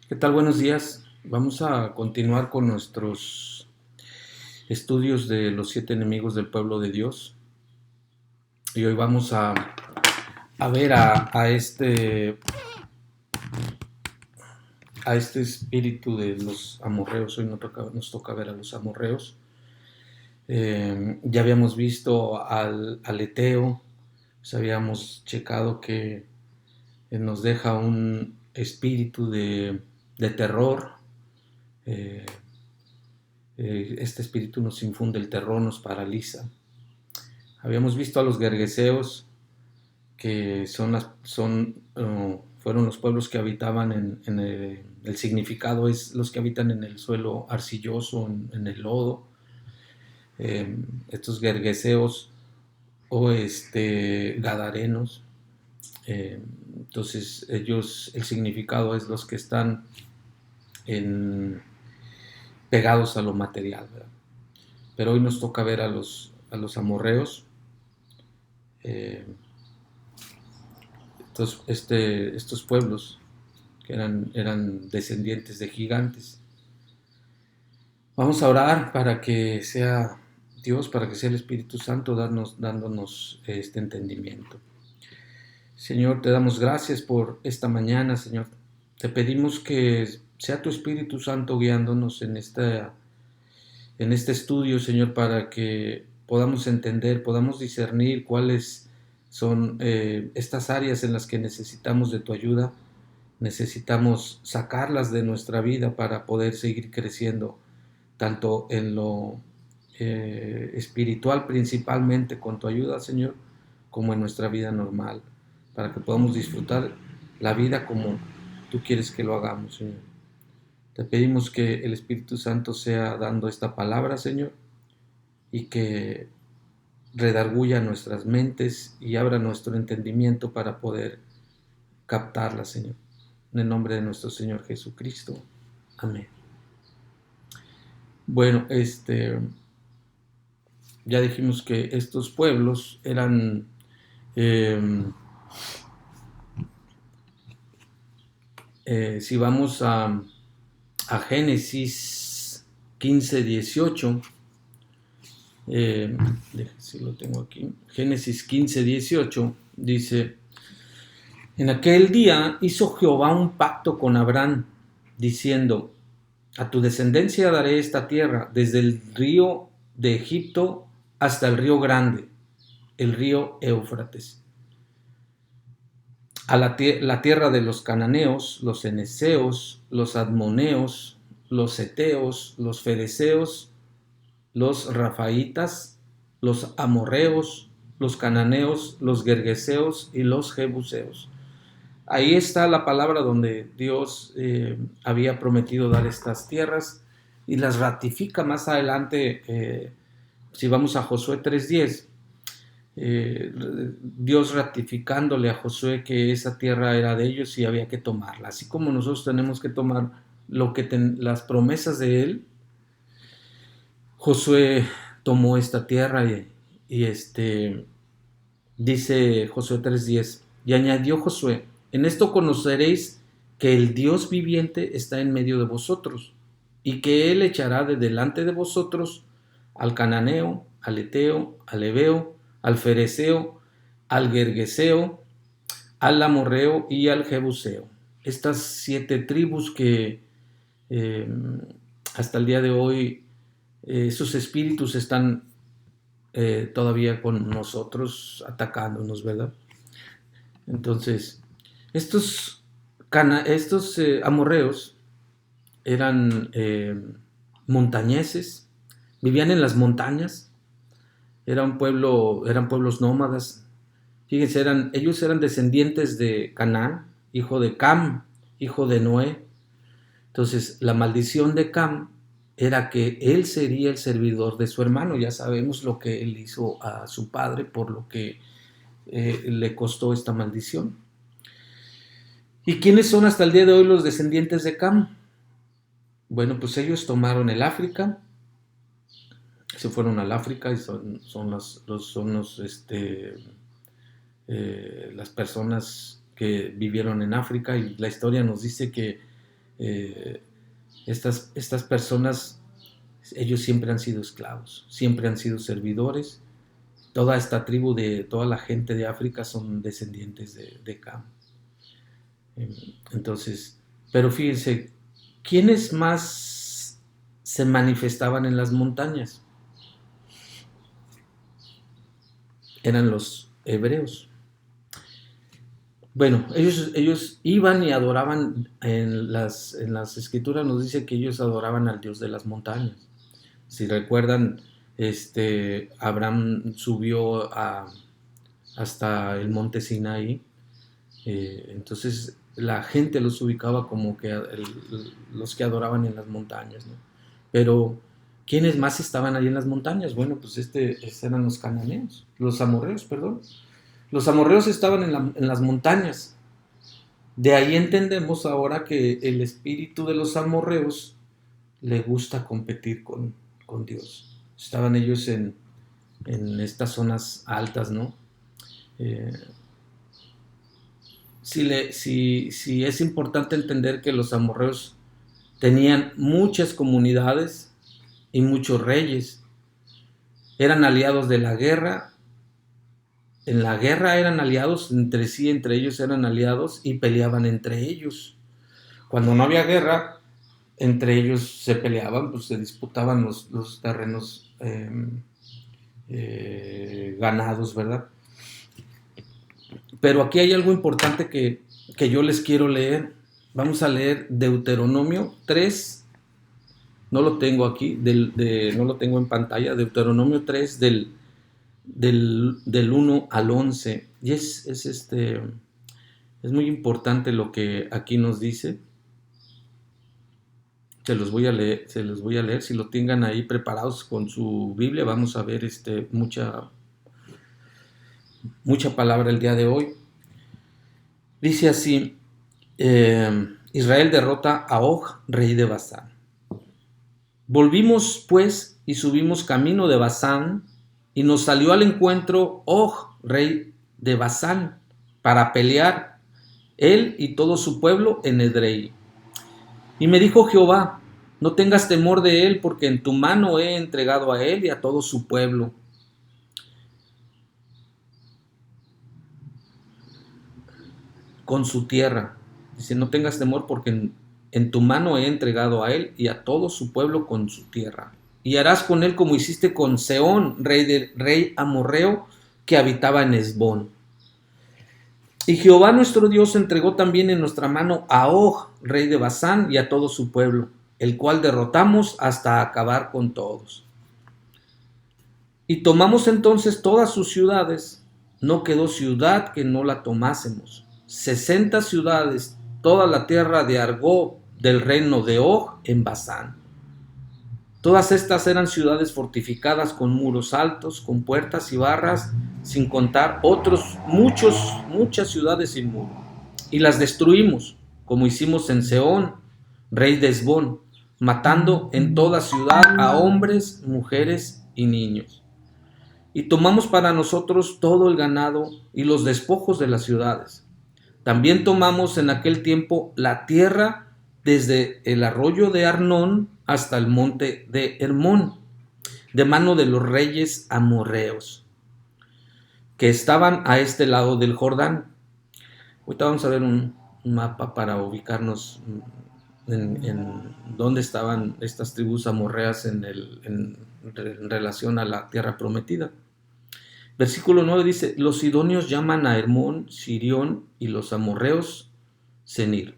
¿Qué tal? Buenos días. Vamos a continuar con nuestros estudios de los 7 enemigos del pueblo de Dios. Y hoy vamos a ver a este espíritu de los amorreos. Hoy nos toca ver a los amorreos. Ya habíamos visto al Eteo, pues habíamos checado que nos deja un espíritu de terror. Eh, este espíritu nos infunde el terror, nos paraliza. Habíamos visto a los gergeseos, que fueron los pueblos que habitaban en el significado es los que habitan en el suelo arcilloso, en el lodo. Estos gergeseos o gadarenos. Entonces ellos, el significado es los que están pegados a lo material, ¿verdad? Pero hoy nos toca ver a los amorreos. Estos pueblos que eran descendientes de gigantes. Vamos a orar para que sea Dios, para que sea el Espíritu Santo dándonos este entendimiento. Señor, te damos gracias por esta mañana, Señor. Te pedimos que sea tu Espíritu Santo guiándonos en este estudio, Señor, para que podamos entender, podamos discernir cuáles son estas áreas en las que necesitamos de tu ayuda. Necesitamos sacarlas de nuestra vida para poder seguir creciendo, tanto en lo espiritual principalmente con tu ayuda, Señor, como en nuestra vida normal, para que podamos disfrutar la vida como tú quieres que lo hagamos, Señor. Te pedimos que el Espíritu Santo sea dando esta palabra, Señor, y que redarguya nuestras mentes y abra nuestro entendimiento para poder captarla, Señor. En el nombre de nuestro Señor Jesucristo. Amén. Bueno, ya dijimos que estos pueblos eran si vamos a Génesis 15, 18, si lo tengo aquí, Génesis 15, 18, dice: en aquel día hizo Jehová un pacto con Abraham, diciendo: a tu descendencia daré esta tierra, desde el río de Egipto hasta el río grande, el río Éufrates, a la tierra de los cananeos, los eneseos, los admoneos, los heteos, los fereceos, los rafaitas, los amorreos, los cananeos, los gergeseos y los jebuseos. Ahí está la palabra donde Dios había prometido dar estas tierras y las ratifica más adelante. Si vamos a Josué 3:10, Dios ratificándole a Josué que esa tierra era de ellos y había que tomarla. Así como nosotros tenemos que tomar las promesas de Él, Josué tomó esta tierra y dice Josué 3:10, y añadió Josué: en esto conoceréis que el Dios viviente está en medio de vosotros, y que Él echará de delante de vosotros al cananeo, al eteo, al heveo, al fereceo, al gergeseo, al amorreo y al jebuseo. Estas 7 tribus que hasta el día de hoy sus espíritus están todavía con nosotros atacándonos, ¿verdad? Entonces, estos amorreos eran montañeses, vivían en las montañas, eran pueblos nómadas. Fíjense, ellos eran descendientes de Canaán, hijo de Cam, hijo de Noé. Entonces, la maldición de Cam era que él sería el servidor de su hermano. Ya sabemos lo que él hizo a su padre, por lo que le costó esta maldición. ¿Y quiénes son hasta el día de hoy los descendientes de Cam? Bueno, pues ellos tomaron el África, se fueron al África y son las personas que vivieron en África, y la historia nos dice que Eh, estas personas, ellos siempre han sido esclavos, siempre han sido servidores. Toda esta tribu de toda la gente de África son descendientes de Cam. Entonces, pero fíjense, ¿quiénes más se manifestaban en las montañas? Eran los hebreos. Bueno, ellos iban y adoraban, en las escrituras nos dice que ellos adoraban al Dios de las montañas. Si recuerdan, Abraham subió hasta el monte Sinaí, entonces la gente los ubicaba como que los que adoraban en las montañas, ¿no? Pero ¿quiénes más estaban ahí en las montañas? Bueno, pues eran los cananeos, los amorreos, perdón. Los amorreos estaban en las montañas. De ahí entendemos ahora que el espíritu de los amorreos le gusta competir con Dios. Estaban ellos en estas zonas altas, ¿no? Sí es importante entender que los amorreos tenían muchas comunidades y muchos reyes. Eran aliados de la guerra. En la guerra eran aliados entre sí, entre ellos eran aliados y peleaban entre ellos. Cuando no había guerra, entre ellos se peleaban, pues se disputaban los terrenos ganados, ¿verdad? Pero aquí hay algo importante que yo les quiero leer. Vamos a leer Deuteronomio 3, no lo tengo aquí, no lo tengo en pantalla, Deuteronomio 3 del 1 al 11. Y es muy importante lo que aquí nos dice. Se los voy a leer, si lo tengan ahí preparados con su Biblia, vamos a ver mucha palabra el día de hoy. Dice así, Israel derrota a Og, rey de Basán. Volvimos pues y subimos camino de Basán, y nos salió al encuentro Og, rey de Basán, para pelear él y todo su pueblo en Edrei. Y me dijo Jehová, no tengas temor de él, porque en tu mano he entregado a él y a todo su pueblo. Con su tierra. Dice, no tengas temor, porque en tu mano he entregado a él y a todo su pueblo con su tierra. Y harás con él como hiciste con Sehón, rey amorreo, que habitaba en Hesbón. Y Jehová nuestro Dios entregó también en nuestra mano a Og, rey de Basán, y a todo su pueblo, el cual derrotamos hasta acabar con todos. Y tomamos entonces todas sus ciudades, no quedó ciudad que no la tomásemos. 60 ciudades, toda la tierra de Argob, del reino de Og, en Basán. Todas estas eran ciudades fortificadas con muros altos, con puertas y barras, sin contar muchas ciudades sin muro. Y las destruimos, como hicimos en Sehón, rey de Hesbón, matando en toda ciudad a hombres, mujeres y niños. Y tomamos para nosotros todo el ganado y los despojos de las ciudades. También tomamos en aquel tiempo la tierra desde el arroyo de Arnón hasta el monte de Hermón, de mano de los reyes amorreos, que estaban a este lado del Jordán. Ahorita vamos a ver un mapa para ubicarnos en dónde estaban estas tribus amorreas en relación a la tierra prometida. Versículo 9 dice, los sidonios llaman a Hermón Sirión y los amorreos Senir.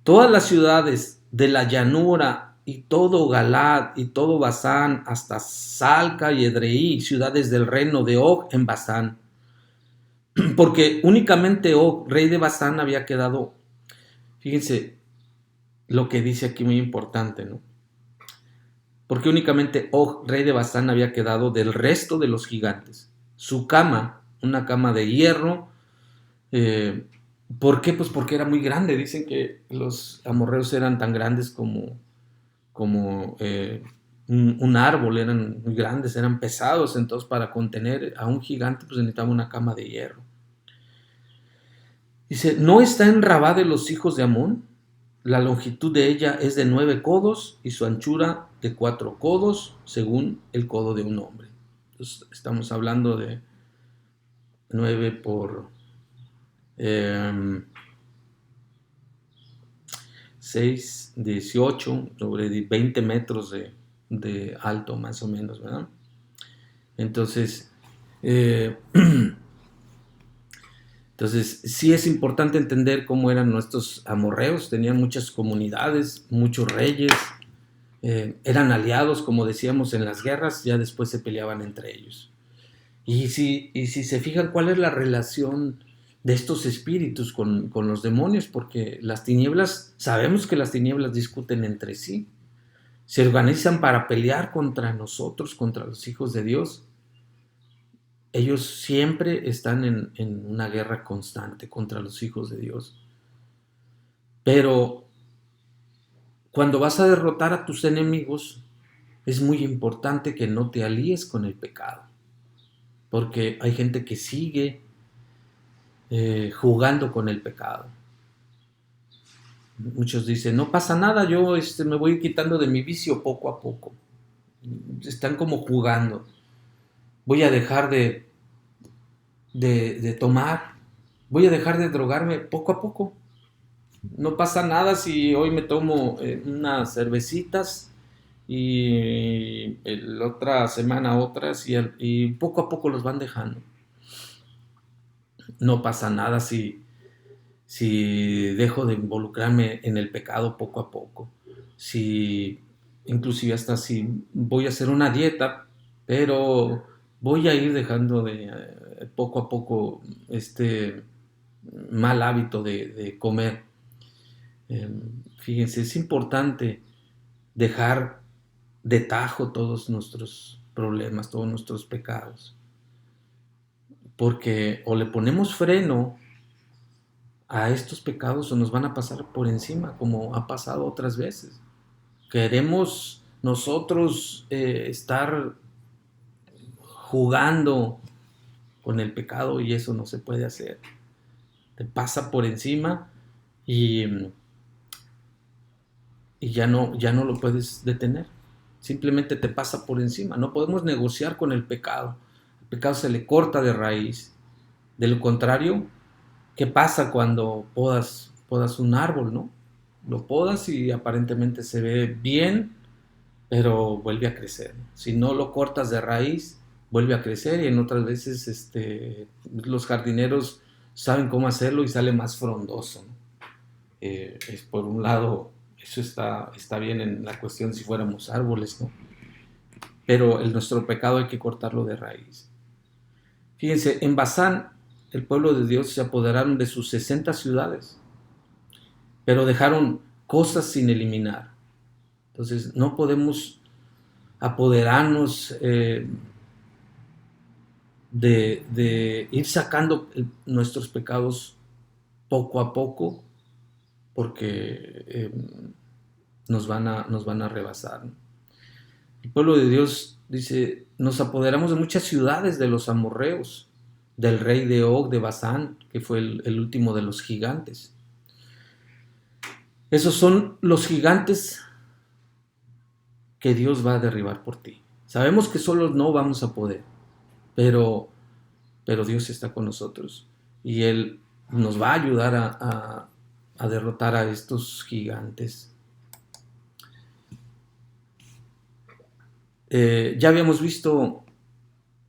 Todas las ciudades de la llanura y todo Galad y todo Basán hasta Salca y Edrei, ciudades del reino de Og en Basán. Porque únicamente Og, rey de Basán, había quedado. Fíjense lo que dice aquí, muy importante, ¿no? Porque únicamente Og, rey de Basán, había quedado del resto de los gigantes. Su cama, una cama de hierro. ¿Por qué? Pues porque era muy grande. Dicen que los amorreos eran tan grandes como un árbol, eran muy grandes, eran pesados. Entonces, para contener a un gigante, pues necesitaba una cama de hierro. Dice, ¿no está en Rabá de los hijos de Amón? la longitud de ella es de 9 codos y su anchura de 4 codos, según el codo de un hombre. Entonces, estamos hablando de 9 por 6, 18, sobre 20 metros de alto más o menos, ¿verdad? Entonces, eh, entonces, sí es importante entender cómo eran nuestros amorreos. Tenían muchas comunidades, muchos reyes, eran aliados, como decíamos, en las guerras, ya después se peleaban entre ellos. Y si se fijan cuál es la relación de estos espíritus con los demonios, porque las tinieblas, sabemos que las tinieblas discuten entre sí, se organizan para pelear contra nosotros, contra los hijos de Dios. Ellos siempre están en una guerra constante contra los hijos de Dios. Pero cuando vas a derrotar a tus enemigos, es muy importante que no te alíes con el pecado. Porque hay gente que sigue jugando con el pecado. Muchos dicen, no pasa nada, yo me voy quitando de mi vicio poco a poco. Están como jugando. Voy a dejar de tomar, voy a dejar de drogarme poco a poco. No pasa nada si hoy me tomo unas cervecitas y la otra semana otras y poco a poco los van dejando. No pasa nada si dejo de involucrarme en el pecado poco a poco. Si inclusive hasta si voy a hacer una dieta, pero voy a ir dejando de poco a poco este mal hábito de comer. Fíjense, es importante dejar de tajo todos nuestros problemas, todos nuestros pecados, porque o le ponemos freno a estos pecados o nos van a pasar por encima, como ha pasado otras veces. Queremos nosotros estar jugando con el pecado y eso no se puede hacer. Te pasa por encima y ya no lo puedes detener. Simplemente te pasa por encima. No podemos negociar con el pecado. El pecado se le corta de raíz. De lo contrario, ¿qué pasa cuando podas un árbol, no? Lo podas y aparentemente se ve bien, pero vuelve a crecer. Si no lo cortas de raíz, vuelve a crecer y en otras veces los jardineros saben cómo hacerlo y sale más frondoso, ¿no? Es por un lado, eso está bien en la cuestión si fuéramos árboles, ¿no? Pero nuestro pecado hay que cortarlo de raíz. Fíjense, en Basán el pueblo de Dios se apoderaron de sus 60 ciudades, pero dejaron cosas sin eliminar. Entonces no podemos apoderarnos de ir sacando nuestros pecados poco a poco, porque nos van a rebasar. El pueblo de Dios dice, nos apoderamos de muchas ciudades de los amorreos, del rey de Og, de Basán, que fue el último de los gigantes. Esos son los gigantes que Dios va a derribar por ti. Sabemos que solos no vamos a poder, pero Dios está con nosotros y Él nos va a ayudar a derrotar a estos gigantes. Ya habíamos visto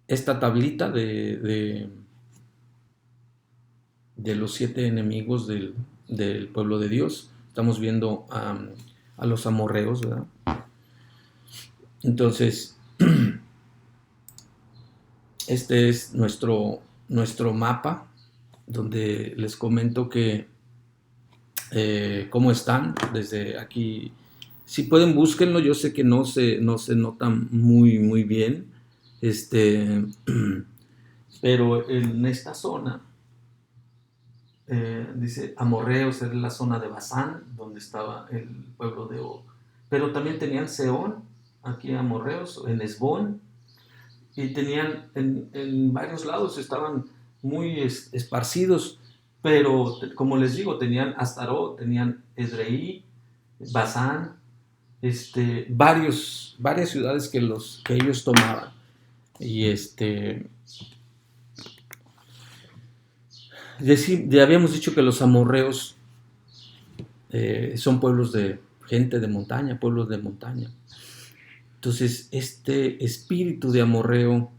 esta tablita de los 7 enemigos del pueblo de Dios. Estamos viendo a los amorreos, ¿verdad? Entonces, este es nuestro mapa, donde les comento que cómo están desde aquí. Si pueden, búsquenlo. Yo sé que no se nota muy bien, pero en esta zona dice amorreos, es la zona de Basán, donde estaba el pueblo de Og. Pero también tenían Seón, aquí amorreos, en Esbón, y tenían en varios lados, estaban muy esparcidos, pero como les digo, tenían Astarot, tenían Edrei, Basán, varias ciudades que ellos tomaban. Y ya habíamos dicho que los amorreos son pueblos de gente de montaña, pueblos de montaña. Entonces, este espíritu de amorreo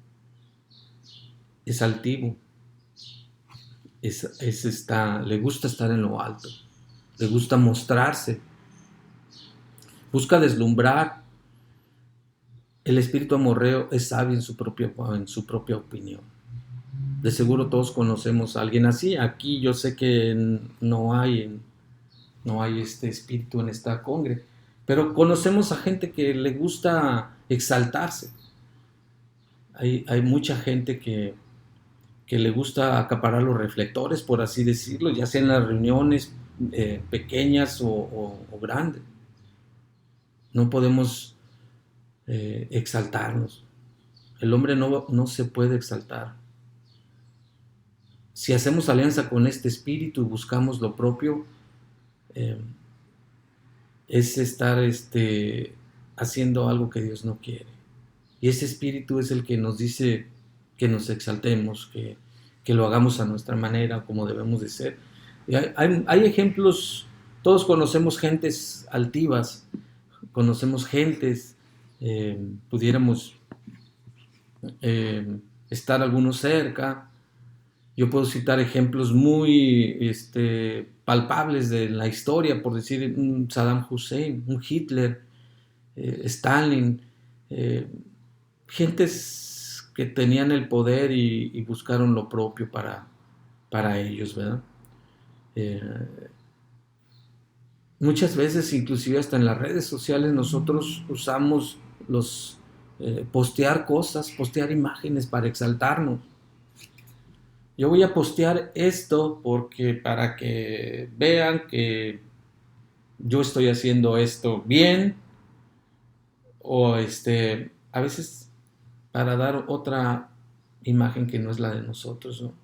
es altivo, le gusta estar en lo alto, le gusta mostrarse, busca deslumbrar. El espíritu amorreo es sabio en su propia opinión. De seguro todos conocemos a alguien así. Aquí yo sé que no hay este espíritu en esta congre, pero conocemos a gente que le gusta exaltarse. Hay mucha gente que le gusta acaparar los reflectores, por así decirlo, ya sea en las reuniones pequeñas o grandes. No podemos exaltarnos. El hombre no se puede exaltar. Si hacemos alianza con este espíritu y buscamos lo propio, eh, es estar haciendo algo que Dios no quiere. Y ese espíritu es el que nos dice que nos exaltemos, que lo hagamos a nuestra manera, como debemos de ser. Y hay ejemplos, todos conocemos gentes altivas, conocemos gentes, pudiéramos estar algunos cerca. Yo puedo citar ejemplos muy palpables de la historia, por decir un Saddam Hussein, un Hitler, Stalin, gentes que tenían el poder y buscaron lo propio para ellos, ¿verdad? Muchas veces, inclusive hasta en las redes sociales, nosotros usamos postear cosas, postear imágenes para exaltarnos. Yo voy a postear esto para que vean que yo estoy haciendo esto bien, o a veces para dar otra imagen que no es la de nosotros, ¿no?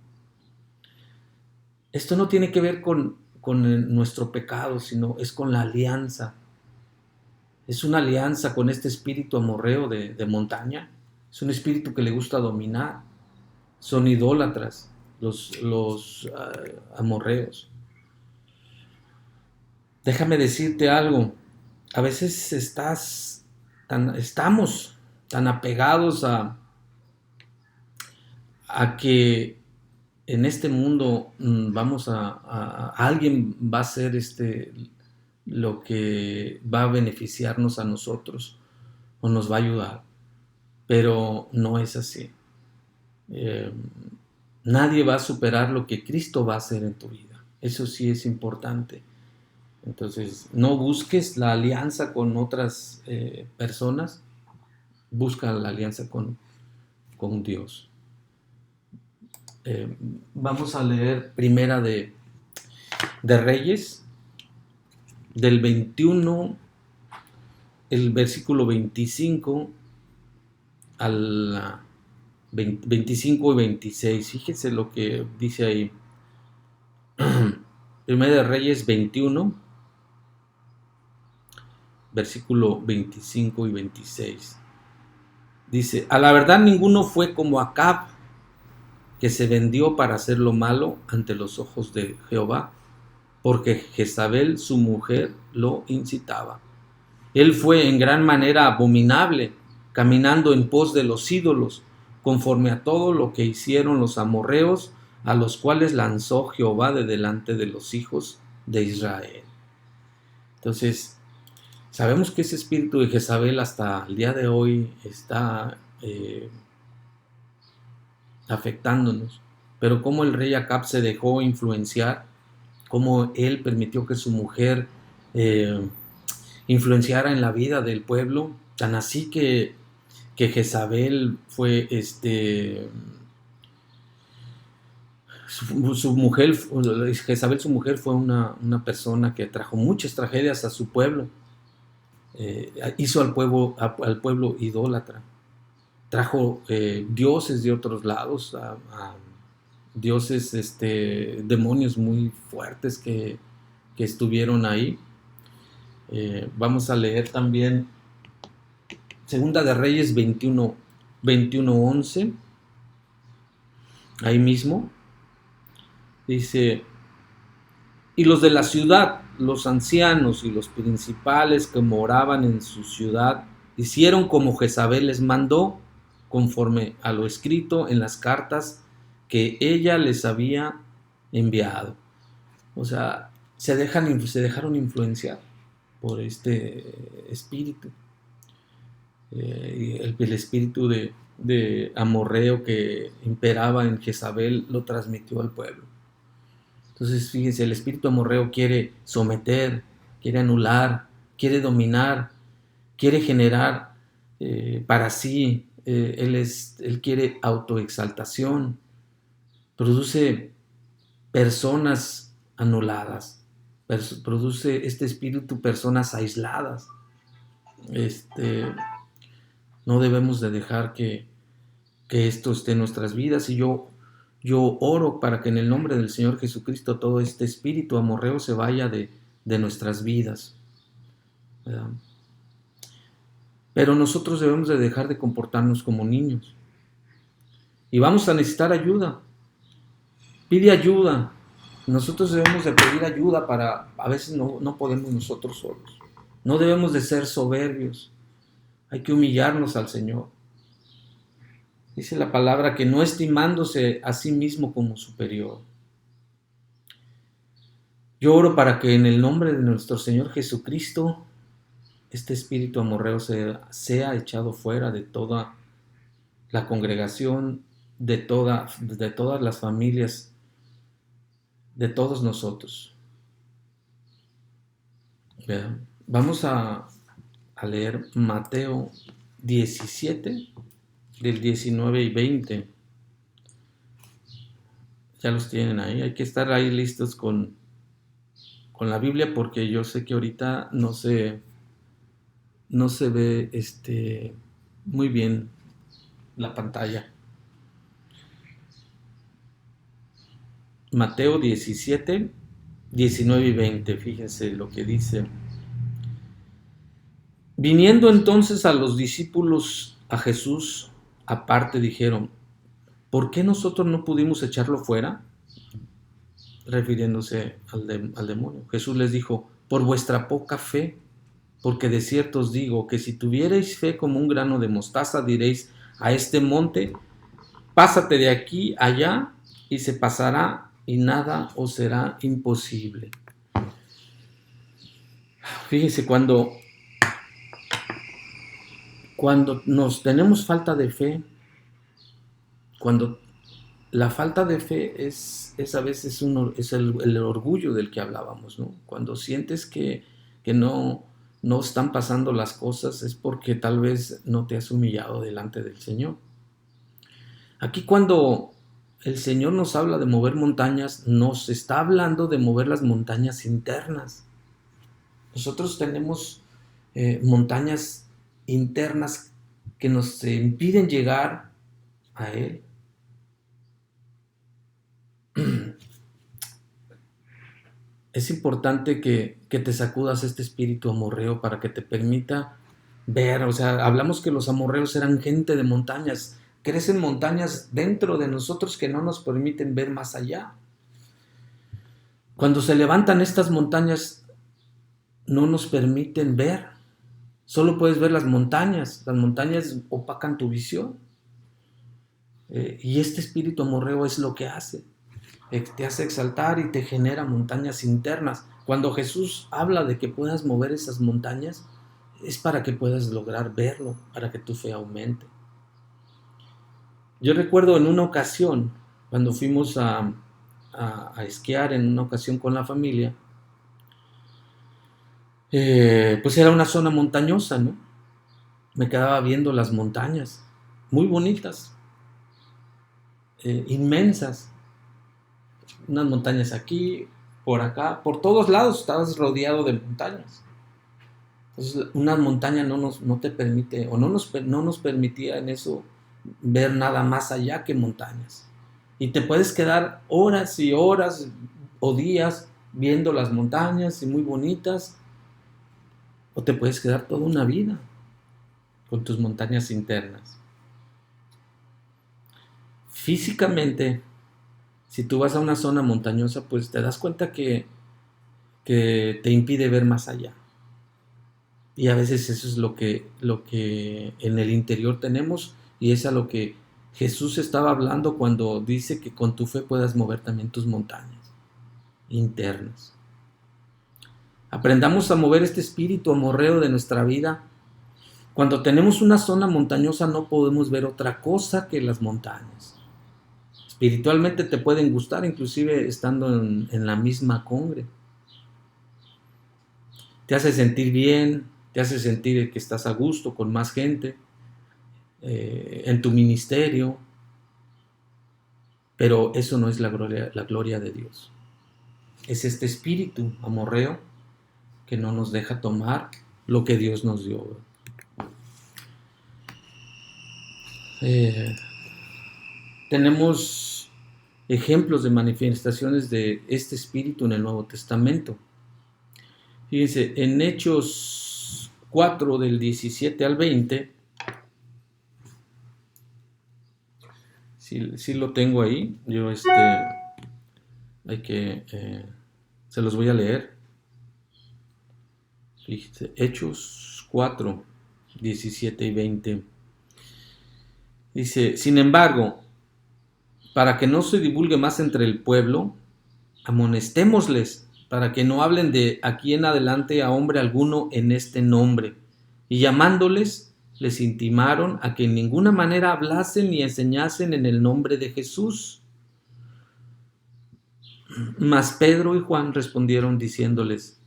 Esto no tiene que ver con nuestro pecado, sino es con la alianza. Es una alianza con este espíritu amorreo de montaña. Es un espíritu que le gusta dominar. Son idólatras los amorreos. Déjame decirte algo. A veces estamos tan apegados a que en este mundo alguien va a hacer lo que va a beneficiarnos a nosotros o nos va a ayudar, pero no es así. Nadie va a superar lo que Cristo va a hacer en tu vida. Eso sí es importante. Entonces, no busques la alianza con otras personas, busca la alianza con Dios. Vamos a leer Primera de Reyes, del 21, el versículo 25 al 25 y 26. Fíjense lo que dice ahí. Primera de Reyes 21, versículo 25 y 26. Dice: a la verdad ninguno fue como Acab, que se vendió para hacer lo malo ante los ojos de Jehová, porque Jezabel su mujer lo incitaba. Él fue en gran manera abominable, caminando en pos de los ídolos, conforme a todo lo que hicieron los amorreos, a los cuales lanzó Jehová de delante de los hijos de Israel. Entonces, sabemos que ese espíritu de Jezabel hasta el día de hoy está afectándonos, pero cómo el rey Acab se dejó influenciar, cómo él permitió que su mujer influenciara en la vida del pueblo, tan así que Jezabel fue Jezabel su mujer fue una persona que trajo muchas tragedias a su pueblo, hizo al pueblo idólatra, trajo dioses de otros lados, a dioses, demonios muy fuertes que estuvieron ahí. Vamos a leer también Segunda de Reyes 21:11. Ahí mismo dice: y los de la ciudad, los ancianos y los principales que moraban en su ciudad, hicieron como Jezabel les mandó, conforme a lo escrito en las cartas que ella les había enviado. O sea, se dejaron influenciar por este espíritu, el espíritu de amorreo que imperaba en Jezabel lo transmitió al pueblo. Entonces, fíjense, el espíritu amorreo quiere someter, quiere anular, quiere dominar, quiere generar para sí. Él quiere autoexaltación, produce personas anuladas, produce este espíritu personas aisladas. No debemos de dejar que esto esté en nuestras vidas, y yo oro para que en el nombre del Señor Jesucristo todo este espíritu amorreo se vaya de nuestras vidas, ¿verdad? Pero nosotros debemos de dejar de comportarnos como niños, y vamos a necesitar ayuda. Pide ayuda. Nosotros debemos de pedir ayuda a veces no podemos nosotros solos. No debemos de ser soberbios. Hay que humillarnos al Señor. Dice la palabra que no estimándose a sí mismo como superior. Yo oro para que en el nombre de nuestro Señor Jesucristo este espíritu amorreo sea echado fuera de toda la congregación, de todas las familias, de todos nosotros. Bien. Vamos a leer Mateo 17, del 19 y 20. Ya los tienen ahí. Hay que estar ahí listos con la Biblia, porque yo sé que ahorita no se ve muy bien la pantalla. Mateo 17, 19 y 20. Fíjense lo que dice. Viniendo entonces a los discípulos a Jesús aparte, dijeron: ¿por qué nosotros no pudimos echarlo fuera? Refiriéndose al demonio. Jesús les dijo: por vuestra poca fe, porque de cierto os digo que si tuvierais fe como un grano de mostaza, diréis a este monte: pásate de aquí allá, y se pasará, y nada os será imposible. Fíjense, cuando nos tenemos falta de fe, cuando la falta de fe es a veces el orgullo del que hablábamos, ¿no? Cuando sientes que no están pasando las cosas, es porque tal vez no te has humillado delante del Señor. Aquí, cuando el Señor nos habla de mover montañas, nos está hablando de mover las montañas internas. Nosotros tenemos montañas internas que nos impiden llegar a Él. Es importante que te sacudas este espíritu amorreo para que te permita ver. O sea, hablamos que los amorreos eran gente de montañas. Crecen montañas dentro de nosotros que no nos permiten ver más allá. Cuando se levantan estas montañas, no nos permiten ver. Solo puedes ver las montañas. Las montañas opacan tu visión. Y este espíritu amorreo es lo que hace. Te hace exaltar y te genera montañas internas. Cuando Jesús habla de que puedas mover esas montañas, es para que puedas lograr verlo, para que tu fe aumente. Yo recuerdo en una ocasión, cuando fuimos a esquiar en una ocasión con la familia, pues era una zona montañosa, ¿no? Me quedaba viendo las montañas, muy bonitas, inmensas. Unas montañas aquí, por acá, por todos lados estabas rodeado de montañas. Entonces, una montaña no te permite, o no nos permitía en eso ver nada más allá que montañas. Y te puedes quedar horas y horas o días viendo las montañas, y muy bonitas, o te puedes quedar toda una vida con tus montañas internas. Físicamente, si tú vas a una zona montañosa, pues te das cuenta que te impide ver más allá. Y a veces eso es lo que en el interior tenemos, y es a lo que Jesús estaba hablando cuando dice que con tu fe puedas mover también tus montañas internas. Aprendamos a mover este espíritu amorreo de nuestra vida. Cuando tenemos una zona montañosa no podemos ver otra cosa que las montañas. Espiritualmente te pueden gustar, inclusive estando en la misma congre. Te hace sentir bien, te hace sentir que estás a gusto con más gente, en tu ministerio, pero eso no es la gloria de Dios. Es este espíritu amorreo que no nos deja tomar lo que Dios nos dio. Tenemos ejemplos de manifestaciones de este espíritu en el Nuevo Testamento. Fíjense, en Hechos 4 del 17 al 20, sí lo tengo ahí, yo se los voy a leer. Fíjense, Hechos 4, 17 y 20. Dice, sin embargo, para que no se divulgue más entre el pueblo, amonestémosles para que no hablen de aquí en adelante a hombre alguno en este nombre. Y llamándoles, les intimaron a que en ninguna manera hablasen ni enseñasen en el nombre de Jesús. Mas Pedro y Juan respondieron diciéndoles,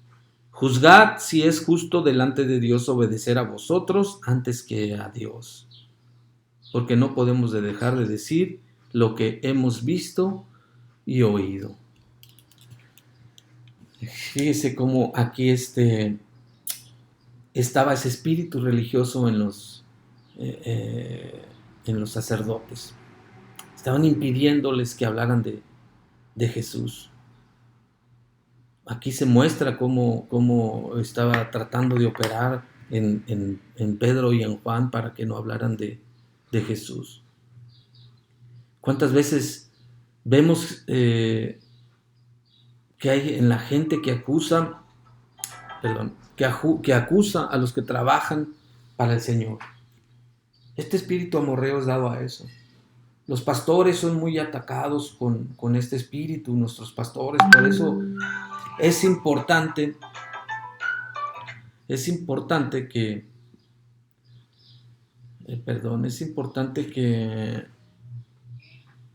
juzgad si es justo delante de Dios obedecer a vosotros antes que a Dios, porque no podemos dejar de decir lo que hemos visto y oído. Fíjese cómo aquí estaba ese espíritu religioso en los sacerdotes. Estaban impidiéndoles que hablaran de Jesús. Aquí se muestra cómo estaba tratando de operar en Pedro y en Juan para que no hablaran de Jesús. ¿Cuántas veces vemos que hay en la gente que acusa a los que trabajan para el Señor? Este espíritu amorreo es dado a eso. Los pastores son muy atacados con este espíritu, nuestros pastores. Por eso es importante que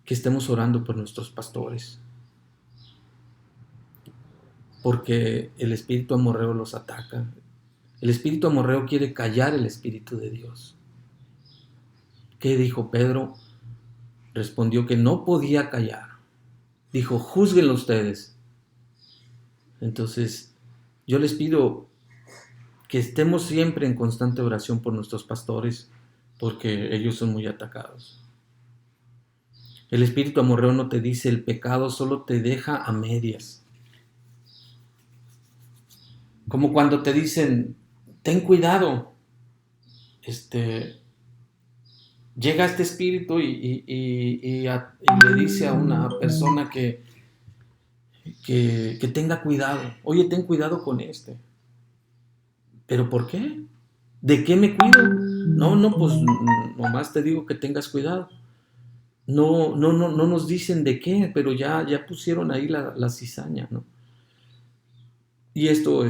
estemos orando por nuestros pastores, porque el espíritu amorreo los ataca. El espíritu amorreo quiere callar el espíritu de Dios. ¿Qué dijo Pedro? Respondió que no podía callar. Dijo, júzguenlo ustedes. Entonces, yo les pido que estemos siempre en constante oración por nuestros pastores, porque ellos son muy atacados. El espíritu amorreo no te dice el pecado, solo te deja a medias. Como cuando te dicen, ten cuidado, llega este espíritu y le dice a una persona que tenga cuidado. Oye, ten cuidado con este. ¿Pero por qué? ¿De qué me cuido? No, pues nomás te digo que tengas cuidado. No nos dicen de qué, pero ya pusieron ahí la cizaña, ¿no? Y esto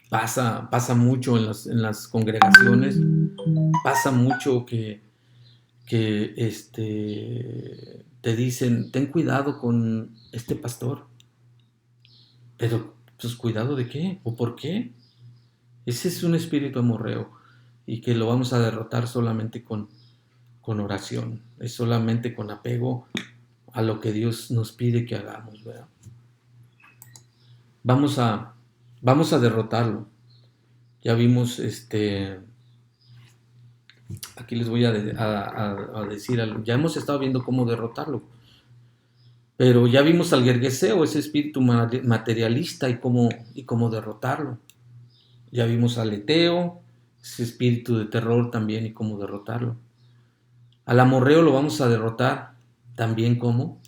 pasa mucho en las congregaciones, pasa mucho que te dicen, ten cuidado con este pastor. Pero, pues, ¿cuidado de qué? ¿O por qué? Ese es un espíritu amorreo y que lo vamos a derrotar solamente con oración, es solamente con apego a lo que Dios nos pide que hagamos, ¿verdad? Vamos a derrotarlo. Ya vimos, aquí les voy a decir algo. Ya hemos estado viendo cómo derrotarlo, pero ya vimos al Gergeseo, ese espíritu materialista, y cómo derrotarlo. Ya vimos al Eteo, ese espíritu de terror también y cómo derrotarlo. Al amorreo lo vamos a derrotar también cómo,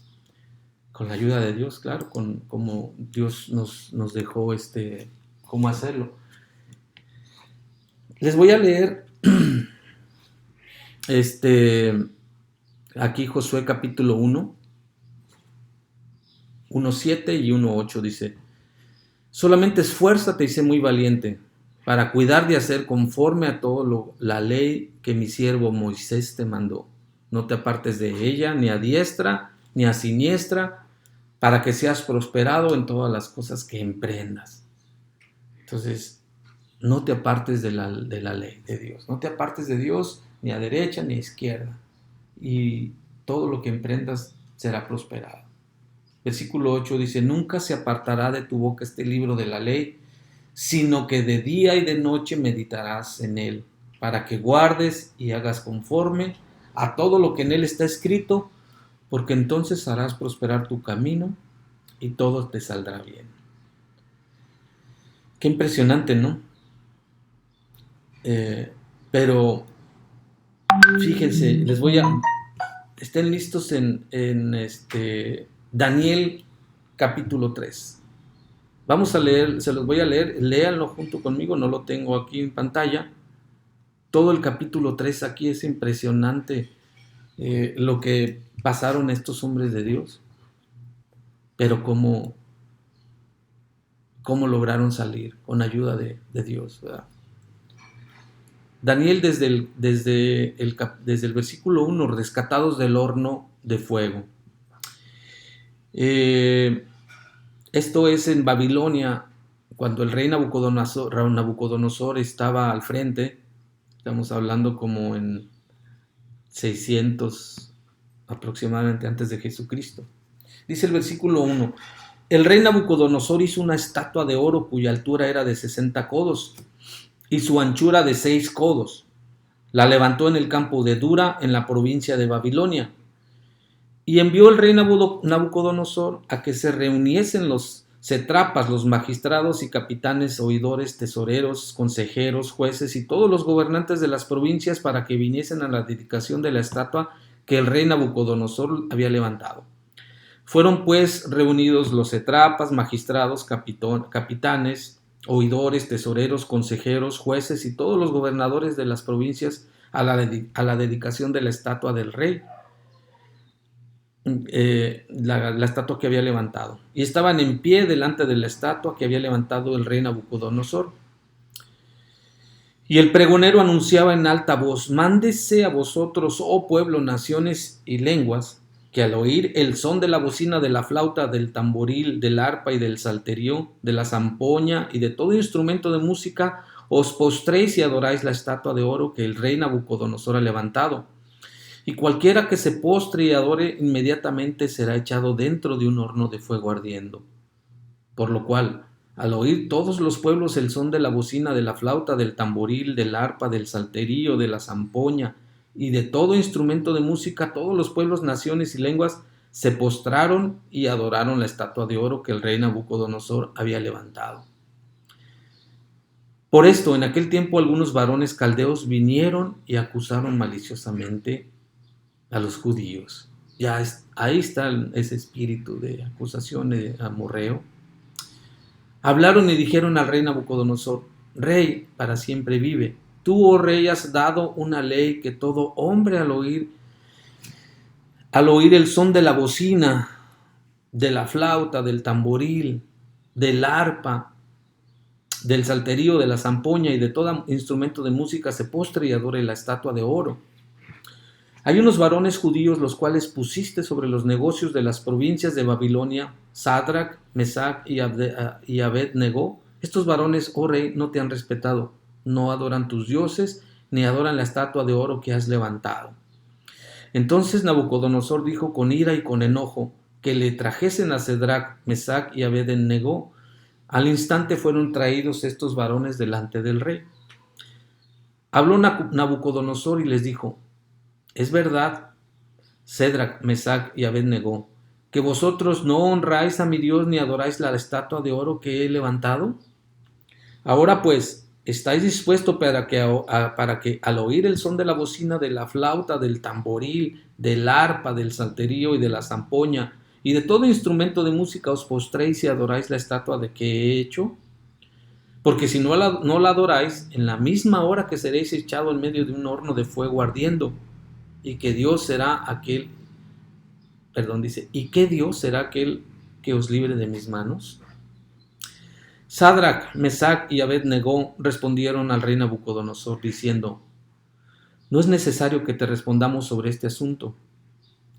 con la ayuda de Dios, claro, como Dios nos dejó cómo hacerlo. Les voy a leer aquí Josué capítulo 1, 1:7 y 1:8 dice: solamente esfuérzate y sé muy valiente para cuidar de hacer conforme a todo la ley que mi siervo Moisés te mandó. No te apartes de ella ni a diestra ni a siniestra, para que seas prosperado en todas las cosas que emprendas. Entonces, no te apartes de la ley de Dios. No te apartes de Dios ni a derecha ni a izquierda. Y todo lo que emprendas será prosperado. Versículo 8 dice: nunca se apartará de tu boca este libro de la ley, sino que de día y de noche meditarás en él, para que guardes y hagas conforme a todo lo que en él está escrito, porque entonces harás prosperar tu camino y todo te saldrá bien. Qué impresionante, ¿no? Pero fíjense, estén listos en Daniel capítulo 3. Vamos a leer, se los voy a leer, léanlo junto conmigo, no lo tengo aquí en pantalla. Todo el capítulo 3 aquí es impresionante lo que pasaron estos hombres de Dios, pero cómo lograron salir con ayuda de Dios, ¿verdad? Daniel desde el versículo 1, rescatados del horno de fuego. Esto es en Babilonia, cuando el rey Nabucodonosor estaba al frente. Estamos hablando como en 600 aproximadamente antes de Jesucristo. Dice el versículo 1: el rey Nabucodonosor hizo una estatua de oro cuya altura era de 60 codos y su anchura de 6 codos. La levantó en el campo de Dura, en la provincia de Babilonia. Y envió el rey Nabucodonosor a que se reuniesen los satrapas, los magistrados y capitanes, oidores, tesoreros, consejeros, jueces y todos los gobernantes de las provincias para que viniesen a la dedicación de la estatua que el rey Nabucodonosor había levantado. Fueron pues reunidos los satrapas, magistrados, capitanes, oidores, tesoreros, consejeros, jueces y todos los gobernadores de las provincias a la dedicación de la estatua del rey, la estatua que había levantado. Y estaban en pie delante de la estatua que había levantado el rey Nabucodonosor. Y el pregonero anunciaba en alta voz: mándese a vosotros, oh pueblo, naciones y lenguas, que al oír el son de la bocina, de la flauta, del tamboril, del arpa y del salterio, de la zampoña y de todo instrumento de música, os postréis y adoráis la estatua de oro que el rey Nabucodonosor ha levantado. Y cualquiera que se postre y adore inmediatamente será echado dentro de un horno de fuego ardiendo. Por lo cual, al oír todos los pueblos el son de la bocina, de la flauta, del tamboril, del arpa, del salterio, de la zampoña y de todo instrumento de música, todos los pueblos, naciones y lenguas se postraron y adoraron la estatua de oro que el rey Nabucodonosor había levantado. Por esto, en aquel tiempo algunos varones caldeos vinieron y acusaron maliciosamente a los judíos. Ya ahí está ese espíritu de acusación, de amorreo. Hablaron y dijeron al rey Nabucodonosor: rey, para siempre vive. Tú, oh rey, has dado una ley que todo hombre al oír el son de la bocina, de la flauta, del tamboril, del arpa, del salterio, de la zampoña y de todo instrumento de música se postre y adore la estatua de oro. Hay unos varones judíos los cuales pusiste sobre los negocios de las provincias de Babilonia, Sadrach, Mesach y Abed-Negó. Estos varones, oh rey, no te han respetado, no adoran tus dioses, ni adoran la estatua de oro que has levantado. Entonces Nabucodonosor dijo con ira y con enojo que le trajesen a Sadrach, Mesach y Abed-Negó. Al instante fueron traídos estos varones delante del rey. Habló Nabucodonosor y les dijo: es verdad, Sadrach, Mesach y Abed-Negó, que vosotros no honráis a mi Dios ni adoráis la estatua de oro que he levantado. Ahora pues, ¿estáis dispuestos para que al oír el son de la bocina, de la flauta, del tamboril, del arpa, del salterio y de la zampoña y de todo instrumento de música os postréis y adoráis la estatua de que he hecho? Porque si no la adoráis, en la misma hora que seréis echado en medio de un horno de fuego ardiendo, y que Dios será aquel, dice, ¿y qué Dios será aquel que os libre de mis manos? Sadrach, Mesach y Abed-Negó respondieron al rey Nabucodonosor diciendo: no es necesario que te respondamos sobre este asunto.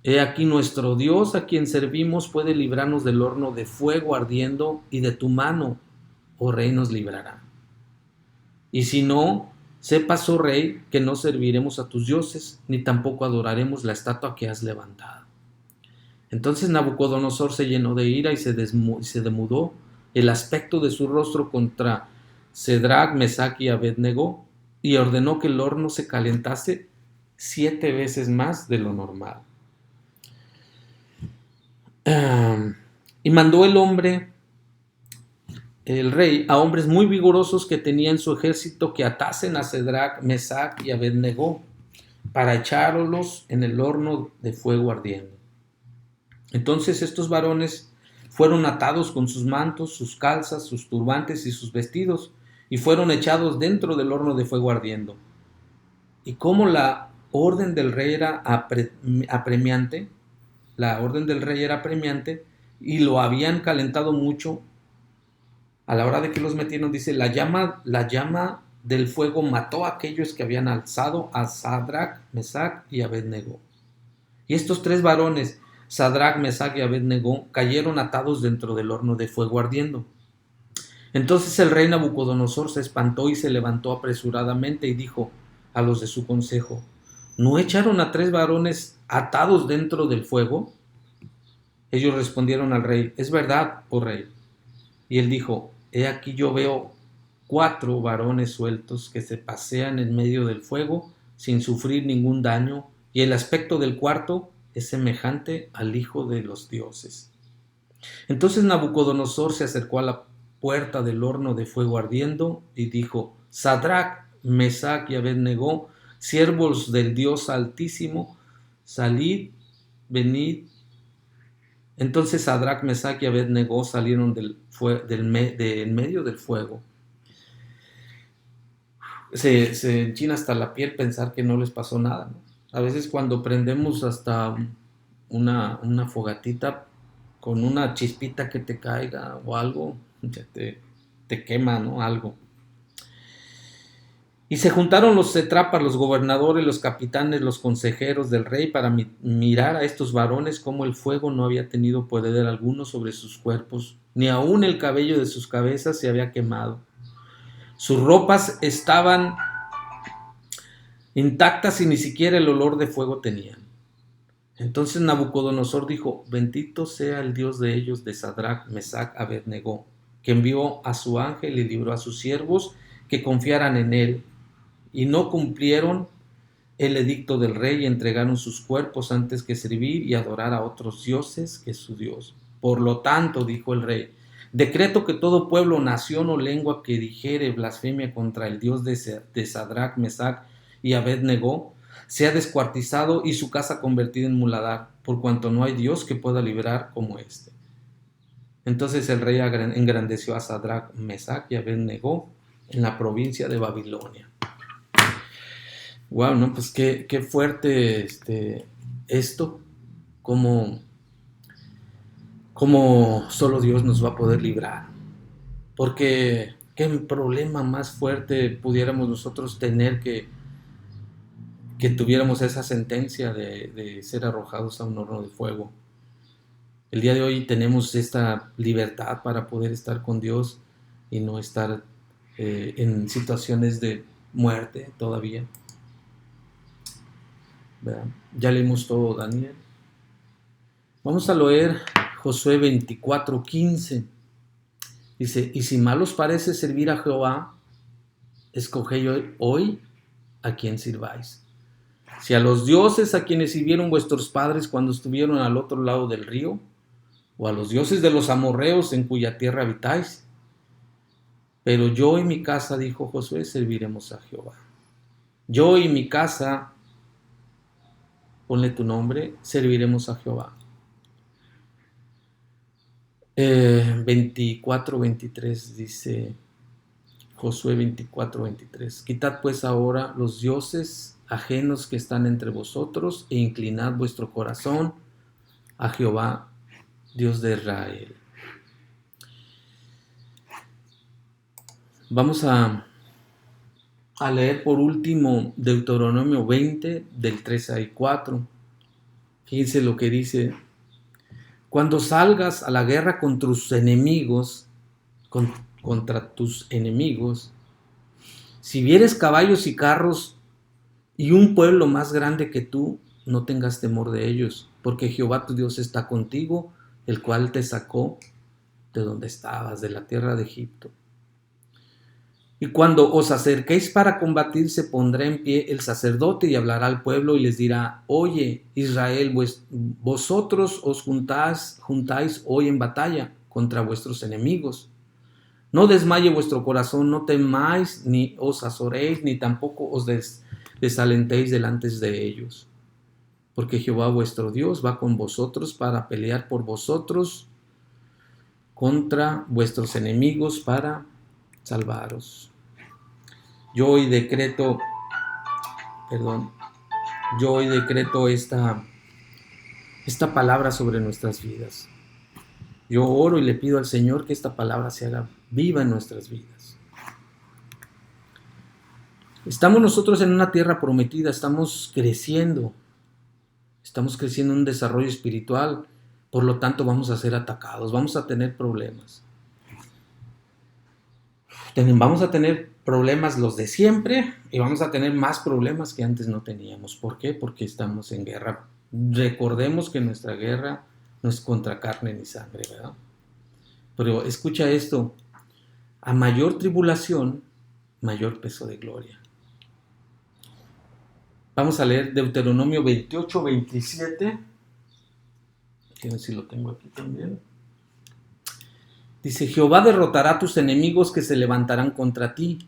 He aquí nuestro Dios a quien servimos puede librarnos del horno de fuego ardiendo, y de tu mano, oh rey, nos librará. Y si no, sepas, oh rey, que no serviremos a tus dioses, ni tampoco adoraremos la estatua que has levantado. Entonces Nabucodonosor se llenó de ira y se demudó el aspecto de su rostro contra Sadrach, Mesach y Abed-Negó, y ordenó que el horno se calentase 7 veces más de lo normal. Y mandó el rey, a hombres muy vigorosos que tenía en su ejército que atasen a Sadrach, Mesach y Abed-Negó para echarlos en el horno de fuego ardiendo. Entonces estos varones fueron atados con sus mantos, sus calzas, sus turbantes y sus vestidos, y fueron echados dentro del horno de fuego ardiendo. Y como la orden del rey era apremiante, y lo habían calentado mucho, a la hora de que los metieron, dice, la llama del fuego mató a aquellos que habían alzado a Sadrach, Mesach y Abed-Negó. Y estos 3 varones, Sadrach, Mesach y Abed-Negó, cayeron atados dentro del horno de fuego ardiendo. Entonces el rey Nabucodonosor se espantó y se levantó apresuradamente y dijo a los de su consejo: ¿no echaron a 3 varones atados dentro del fuego? Ellos respondieron al rey: es verdad, oh rey. Y él dijo: he aquí yo veo 4 varones sueltos que se pasean en medio del fuego sin sufrir ningún daño, y el aspecto del cuarto es semejante al Hijo de los dioses. Entonces Nabucodonosor se acercó a la puerta del horno de fuego ardiendo y dijo: Sadrach, Mesach y Abed-Negó, siervos del Dios Altísimo, salid, venid. Entonces Sadrach, Mesach y Abed-Negó salieron del medio del fuego. Se enchina hasta la piel pensar que no les pasó nada, ¿no? A veces cuando prendemos hasta una fogatita, con una chispita que te caiga o algo, ya te quema, ¿no? Algo. Y se juntaron los satrapas, los gobernadores, los capitanes, los consejeros del rey para mirar a estos varones cómo el fuego no había tenido poder alguno sobre sus cuerpos, ni aun el cabello de sus cabezas se había quemado. Sus ropas estaban intactas y ni siquiera el olor de fuego tenían. Entonces Nabucodonosor dijo: bendito sea el Dios de ellos, de Sadrach, Mesach, Abed-Negó, que envió a su ángel y libró a sus siervos que confiaran en él, y no cumplieron el edicto del rey y entregaron sus cuerpos antes que servir y adorar a otros dioses que su Dios. Por lo tanto, dijo el rey, decreto que todo pueblo, nación o lengua que dijere blasfemia contra el Dios de Sadrach, Mesach y Abed-Negó sea descuartizado y su casa convertida en muladar, por cuanto no hay Dios que pueda librar como este. Entonces el rey engrandeció a Sadrach, Mesach y Abed-Negó en la provincia de Babilonia. Wow, ¿no? Pues qué fuerte esto, como solo Dios nos va a poder librar. Porque qué problema más fuerte pudiéramos nosotros tener que tuviéramos esa sentencia de ser arrojados a un horno de fuego. El día de hoy tenemos esta libertad para poder estar con Dios y no estar en situaciones de muerte todavía. ¿Verdad? Ya leímos todo, Daniel. Vamos a leer Josué 24:15. Dice: y si mal os parece servir a Jehová, escoged hoy a quien sirváis. Si a los dioses a quienes sirvieron vuestros padres cuando estuvieron al otro lado del río, o a los dioses de los amorreos en cuya tierra habitáis. Pero yo y mi casa, dijo Josué, serviremos a Jehová. Yo y mi casa, ponle tu nombre, serviremos a Jehová. 24:23 dice Josué 24:23. Quitad pues ahora los dioses ajenos que están entre vosotros e inclinad vuestro corazón a Jehová, Dios de Israel. Vamos a leer por último Deuteronomio 20 del 3 al 4. Fíjense lo que dice: cuando salgas a la guerra contra tus enemigos, si vieres caballos y carros y un pueblo más grande que tú, no tengas temor de ellos, porque Jehová tu Dios está contigo, el cual te sacó de donde estabas, de la tierra de Egipto. Y cuando os acerquéis para combatir, se pondrá en pie el sacerdote y hablará al pueblo y les dirá: oye, Israel, vosotros os juntáis hoy en batalla contra vuestros enemigos. No desmaye vuestro corazón, no temáis, ni os azoréis, ni tampoco os desalentéis delante de ellos. Porque Jehová vuestro Dios va con vosotros para pelear por vosotros contra vuestros enemigos para salvaros. Yo hoy decreto esta palabra sobre nuestras vidas. Yo oro y le pido al Señor que esta palabra se haga viva en nuestras vidas. Estamos nosotros en una tierra prometida, estamos creciendo en un desarrollo espiritual, por lo tanto vamos a ser atacados, vamos a tener problemas. Vamos a tener problemas los de siempre y vamos a tener más problemas que antes no teníamos. ¿Por qué? Porque estamos en guerra. Recordemos que nuestra guerra no es contra carne ni sangre, ¿verdad? Pero escucha esto: a mayor tribulación, mayor peso de gloria. Vamos a leer Deuteronomio 28:27. Quiero ver si lo tengo aquí también. Dice: Jehová derrotará a tus enemigos que se levantarán contra ti.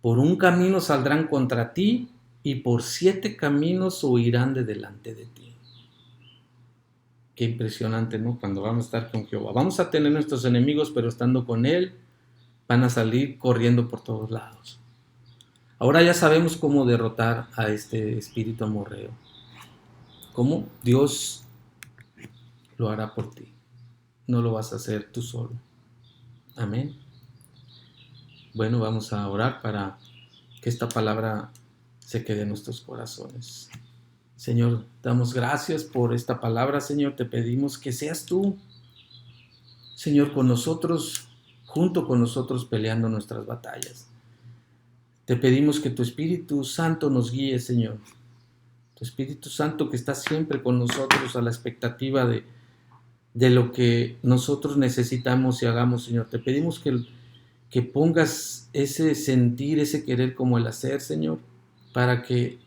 Por un camino saldrán contra ti y por 7 caminos huirán de delante de ti. Qué impresionante, ¿no? Cuando vamos a estar con Jehová. Vamos a tener nuestros enemigos, pero estando con Él, van a salir corriendo por todos lados. Ahora ya sabemos cómo derrotar a este espíritu amorreo. ¿Cómo? Dios lo hará por ti. No lo vas a hacer tú solo. Amén. Bueno, vamos a orar para que esta palabra se quede en nuestros corazones. Señor, damos gracias por esta palabra, Señor. Te pedimos que seas tú, Señor, con nosotros, junto con nosotros, peleando nuestras batallas. Te pedimos que tu Espíritu Santo nos guíe, Señor. Tu Espíritu Santo que está siempre con nosotros a la expectativa de lo que nosotros necesitamos y hagamos, Señor. Te pedimos que pongas ese sentir, ese querer como el hacer, Señor, para que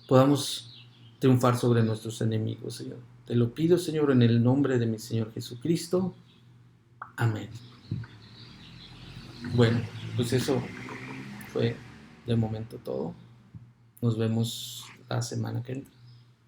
podamos triunfar sobre nuestros enemigos, Señor. Te lo pido, Señor, en el nombre de mi Señor Jesucristo. Amén. Bueno, pues eso fue de momento todo. Nos vemos la semana que entra.